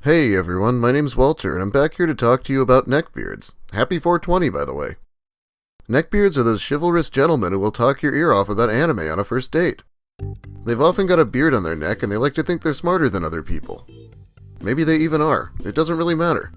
Hey everyone, my name's Walter, and I'm back here to talk to you about neckbeards. Happy 420, by the way. Neckbeards are those chivalrous gentlemen who will talk your ear off about anime on a first date. They've often got a beard on their neck, and they like to think they're smarter than other people. Maybe they even are. It doesn't really matter.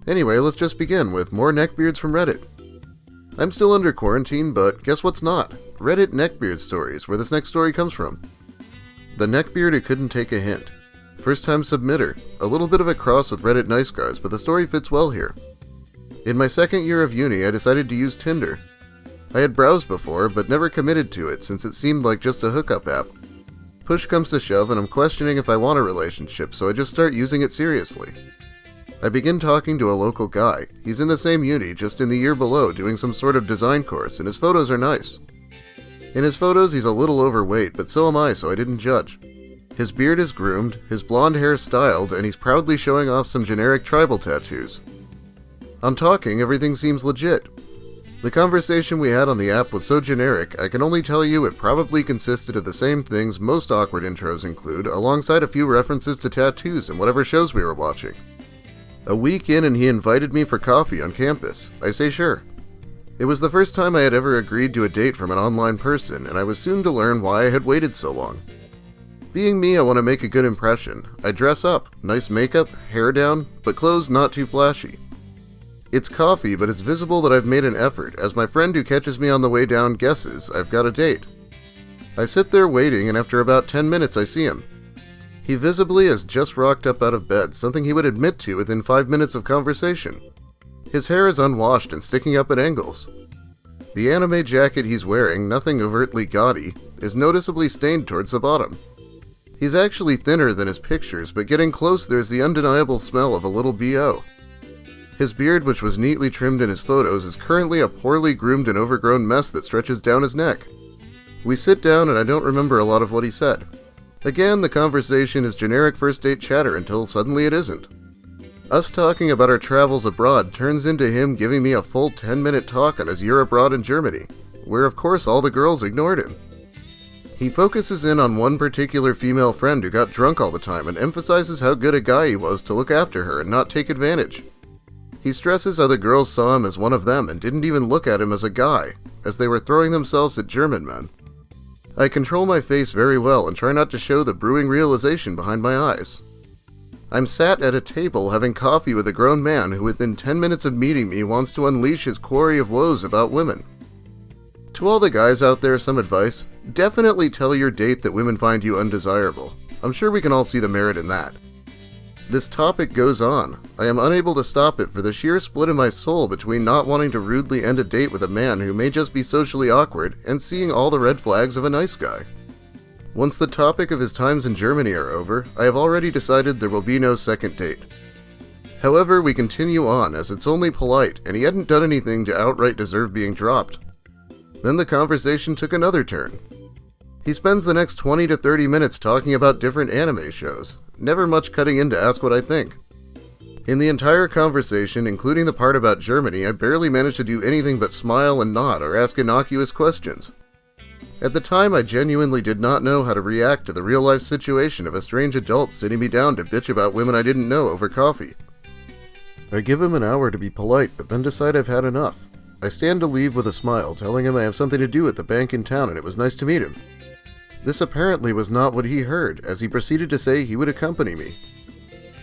Anyway, let's just begin with more neckbeards from Reddit. I'm still under quarantine, but guess what's not? Reddit neckbeard stories, where this next story comes from. The neckbeard who couldn't take a hint. First time submitter, a little bit of a cross with Reddit nice guys, but the story fits well here. In my second year of uni, I decided to use Tinder. I had browsed before, but never committed to it since it seemed like just a hookup app. Push comes to shove and I'm questioning if I want a relationship, so I just start using it seriously. I begin talking to a local guy. He's in the same uni, just in the year below, doing some sort of design course, and his photos are nice. In his photos, he's a little overweight, but so am I, so I didn't judge. His beard is groomed, his blonde hair styled, and he's proudly showing off some generic tribal tattoos. On talking, everything seems legit. The conversation we had on the app was so generic, I can only tell you it probably consisted of the same things most awkward intros include, alongside a few references to tattoos and whatever shows we were watching. A week in and he invited me for coffee on campus. I say sure. It was the first time I had ever agreed to a date from an online person, and I was soon to learn why I had waited so long. Being me, I want to make a good impression. I dress up, nice makeup, hair down, but clothes not too flashy. It's coffee, but it's visible that I've made an effort, as my friend who catches me on the way down guesses I've got a date. I sit there waiting, and after about 10 minutes I see him. He visibly has just rocked up out of bed, something he would admit to within 5 minutes of conversation. His hair is unwashed and sticking up at angles. The anime jacket he's wearing, nothing overtly gaudy, is noticeably stained towards the bottom. He's actually thinner than his pictures, but getting close there's the undeniable smell of a little BO. His beard, which was neatly trimmed in his photos, is currently a poorly groomed and overgrown mess that stretches down his neck. We sit down and I don't remember a lot of what he said. Again, the conversation is generic first date chatter until suddenly it isn't. Us talking about our travels abroad turns into him giving me a full 10-minute talk on his year abroad in Germany, where of course all the girls ignored him. He focuses in on one particular female friend who got drunk all the time and emphasizes how good a guy he was to look after her and not take advantage. He stresses how the girls saw him as one of them and didn't even look at him as a guy, as they were throwing themselves at German men. I control my face very well and try not to show the brewing realization behind my eyes. I'm sat at a table having coffee with a grown man who within 10 minutes of meeting me wants to unleash his quarry of woes about women. To all the guys out there, some advice. Definitely tell your date that women find you undesirable. I'm sure we can all see the merit in that. This topic goes on. I am unable to stop it for the sheer split in my soul between not wanting to rudely end a date with a man who may just be socially awkward and seeing all the red flags of a nice guy. Once the topic of his times in Germany are over, I have already decided there will be no second date. However, we continue on as it's only polite and he hadn't done anything to outright deserve being dropped. Then the conversation took another turn. He spends the next 20 to 30 minutes talking about different anime shows, never much cutting in to ask what I think. In the entire conversation, including the part about Germany, I barely managed to do anything but smile and nod or ask innocuous questions. At the time, I genuinely did not know how to react to the real-life situation of a strange adult sitting me down to bitch about women I didn't know over coffee. I give him an hour to be polite, but then decide I've had enough. I stand to leave with a smile, telling him I have something to do at the bank in town and it was nice to meet him. This apparently was not what he heard, as he proceeded to say he would accompany me.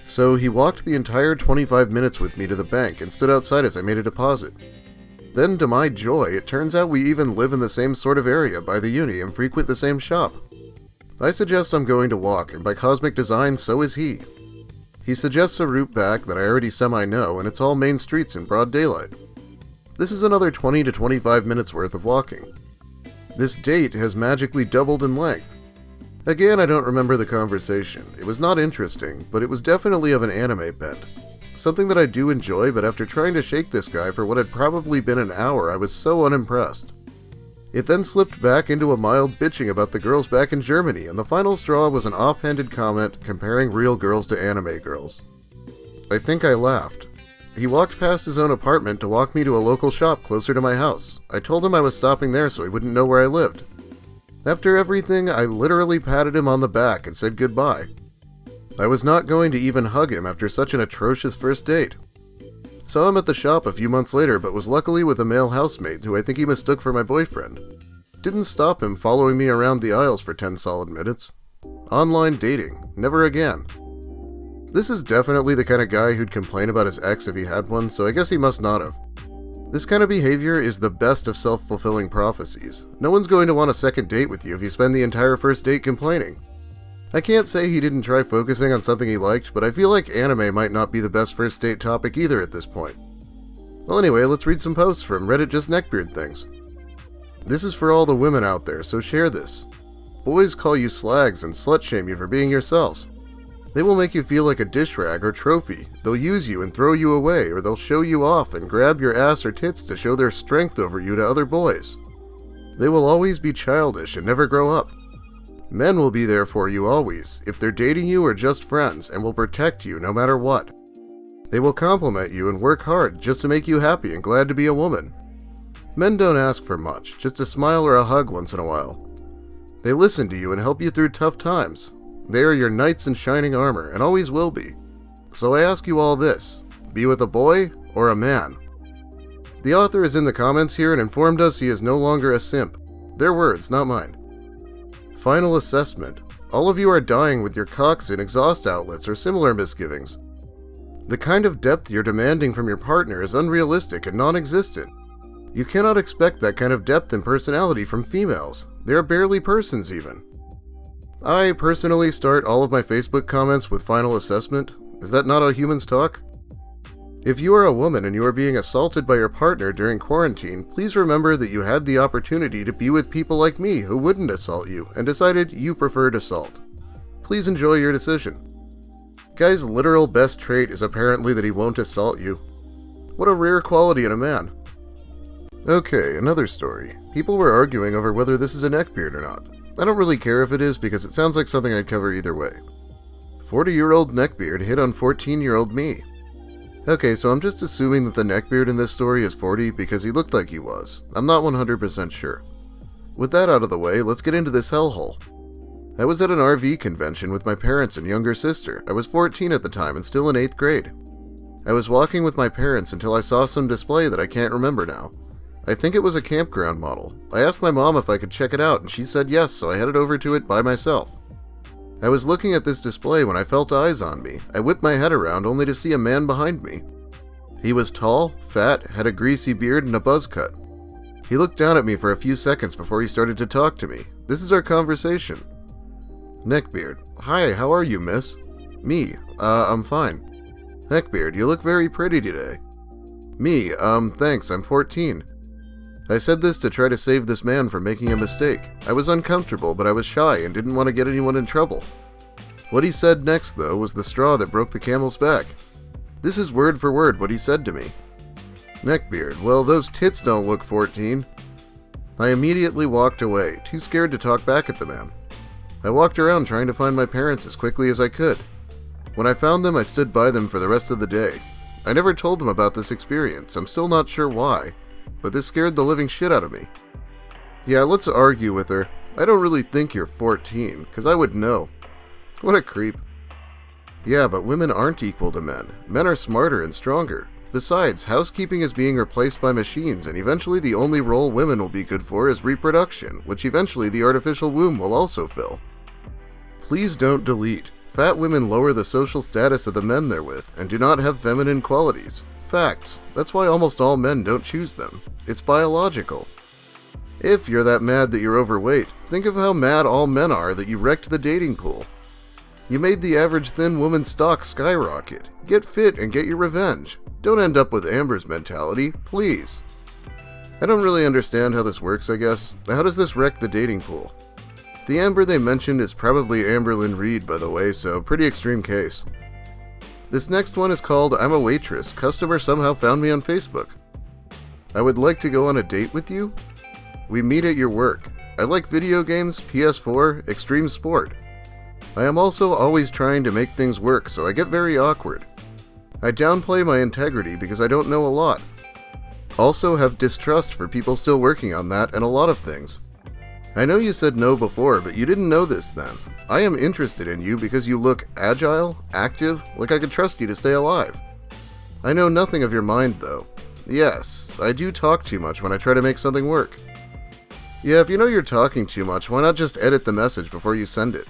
So he walked the entire 25 minutes with me to the bank and stood outside as I made a deposit. Then, to my joy, it turns out we even live in the same sort of area by the uni and frequent the same shop. I suggest I'm going to walk, and by cosmic design, so is he. He suggests a route back that I already semi-know, and it's all main streets in broad daylight. This is another 20 to 25 minutes worth of walking. This date has magically doubled in length. Again, I don't remember the conversation. It was not interesting, but it was definitely of an anime bent. Something that I do enjoy, but after trying to shake this guy for what had probably been an hour, I was so unimpressed. It then slipped back into a mild bitching about the girls back in Germany, and the final straw was an offhanded comment comparing real girls to anime girls. I think I laughed. He walked past his own apartment to walk me to a local shop closer to my house. I told him I was stopping there so he wouldn't know where I lived. After everything, I literally patted him on the back and said goodbye. I was not going to even hug him after such an atrocious first date. Saw him at the shop a few months later, but was luckily with a male housemate who I think he mistook for my boyfriend. Didn't stop him following me around the aisles for 10 solid minutes. Online dating. Never again. This is definitely the kind of guy who'd complain about his ex if he had one, so I guess he must not have. This kind of behavior is the best of self-fulfilling prophecies. No one's going to want a second date with you if you spend the entire first date complaining. I can't say he didn't try focusing on something he liked, but I feel like anime might not be the best first date topic either at this point. Well anyway, let's read some posts from Reddit Just Neckbeard Things. This is for all the women out there, so share this. Boys call you slags and slut-shame you for being yourselves. They will make you feel like a dish rag or trophy. They'll use you and throw you away, or they'll show you off and grab your ass or tits to show their strength over you to other boys. They will always be childish and never grow up. Men will be there for you always, if they're dating you or just friends, and will protect you no matter what. They will compliment you and work hard just to make you happy and glad to be a woman. Men don't ask for much, just a smile or a hug once in a while. They listen to you and help you through tough times. They are your knights in shining armor, and always will be. So I ask you all this, be with a boy or a man? The author is in the comments here and informed us he is no longer a simp. Their words, not mine. Final assessment. All of you are dying with your cocks in exhaust outlets or similar misgivings. The kind of depth you're demanding from your partner is unrealistic and non-existent. You cannot expect that kind of depth and personality from females. They are barely persons even. I personally start all of my Facebook comments with final assessment. Is that not how humans talk? If you are a woman and you are being assaulted by your partner during quarantine, please remember that you had the opportunity to be with people like me who wouldn't assault you and decided you preferred assault. Please enjoy your decision. Guy's literal best trait is apparently that he won't assault you. What a rare quality in a man. Okay, another story. People were arguing over whether this is a neckbeard or not. I don't really care if it is because it sounds like something I'd cover either way. 40-year-old neckbeard hit on 14-year-old me. Okay, so I'm just assuming that the neckbeard in this story is 40 because he looked like he was. I'm not 100% sure. With that out of the way, let's get into this hellhole. I was at an RV convention with my parents and younger sister. I was 14 at the time and still in 8th grade. I was walking with my parents until I saw some display that I can't remember now. I think it was a campground model. I asked my mom if I could check it out and she said yes, so I headed over to it by myself. I was looking at this display when I felt eyes on me. I whipped my head around only to see a man behind me. He was tall, fat, had a greasy beard and a buzz cut. He looked down at me for a few seconds before he started to talk to me. This is our conversation. Neckbeard. Hi, how are you, miss? Me. I'm fine. Neckbeard, you look very pretty today. Me. Thanks, I'm 14. I said this to try to save this man from making a mistake. I was uncomfortable, but I was shy and didn't want to get anyone in trouble. What he said next, though, was the straw that broke the camel's back. This is word for word what he said to me. Neckbeard, well, those tits don't look 14. I immediately walked away, too scared to talk back at the man. I walked around trying to find my parents as quickly as I could. When I found them, I stood by them for the rest of the day. I never told them about this experience. I'm still not sure why. But this scared the living shit out of me. Yeah, let's argue with her. I don't really think you're 14, because I would know. What a creep. Yeah, but women aren't equal to men. Men are smarter and stronger. Besides, housekeeping is being replaced by machines, and eventually the only role women will be good for is reproduction, which eventually the artificial womb will also fill. Please don't delete. Fat women lower the social status of the men they're with, and do not have feminine qualities. Facts. That's why almost all men don't choose them. It's biological. If you're that mad that you're overweight, think of how mad all men are that you wrecked the dating pool. You made the average thin woman's stock skyrocket. Get fit and get your revenge. Don't end up with Amber's mentality, please. I don't really understand how this works, I guess. How does this wreck the dating pool? The Amber they mentioned is probably Amberlyn Reed, by the way, so pretty extreme case. This next one is called I'm a Waitress. Customer somehow found me on Facebook. I would like to go on a date with you. We meet at your work. I like video games, PS4, extreme sport. I am also always trying to make things work, so I get very awkward. I downplay my integrity because I don't know a lot. Also have distrust for people still working on that and a lot of things. I know you said no before, but you didn't know this then. I am interested in you because you look agile, active, like I could trust you to stay alive. I know nothing of your mind, though. Yes, I do talk too much when I try to make something work. Yeah, if you know you're talking too much, why not just edit the message before you send it?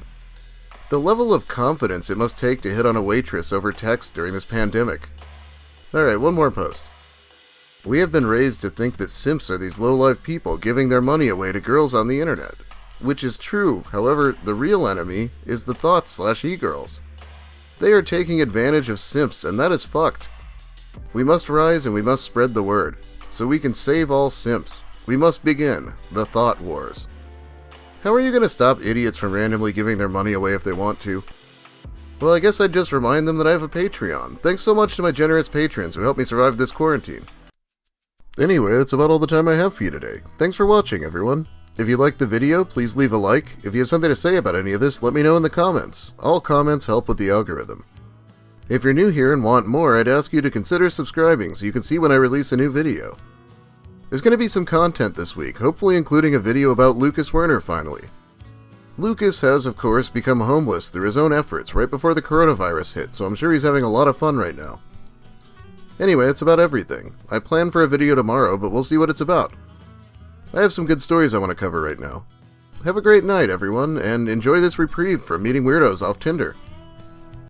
The level of confidence it must take to hit on a waitress over text during this pandemic. Alright, one more post. We have been raised to think that simps are these low-life people giving their money away to girls on the internet. Which is true, however, the real enemy is the thoughts/e-girls. They are taking advantage of simps, and that is fucked. We must rise and we must spread the word. So we can save all simps. We must begin the thought wars. How are you going to stop idiots from randomly giving their money away if they want to? Well, I guess I'd just remind them that I have a Patreon. Thanks so much to my generous patrons who helped me survive this quarantine. Anyway, that's about all the time I have for you today. Thanks for watching, everyone. If you liked the video, please leave a like. If you have something to say about any of this, let me know in the comments. All comments help with the algorithm. If you're new here and want more, I'd ask you to consider subscribing so you can see when I release a new video. There's going to be some content this week, hopefully including a video about Lucas Werner finally. Lucas has, of course, become homeless through his own efforts right before the coronavirus hit, so I'm sure he's having a lot of fun right now. Anyway, that's about everything. I plan for a video tomorrow, but we'll see what it's about. I have some good stories I want to cover right now. Have a great night, everyone, and enjoy this reprieve from meeting weirdos off Tinder.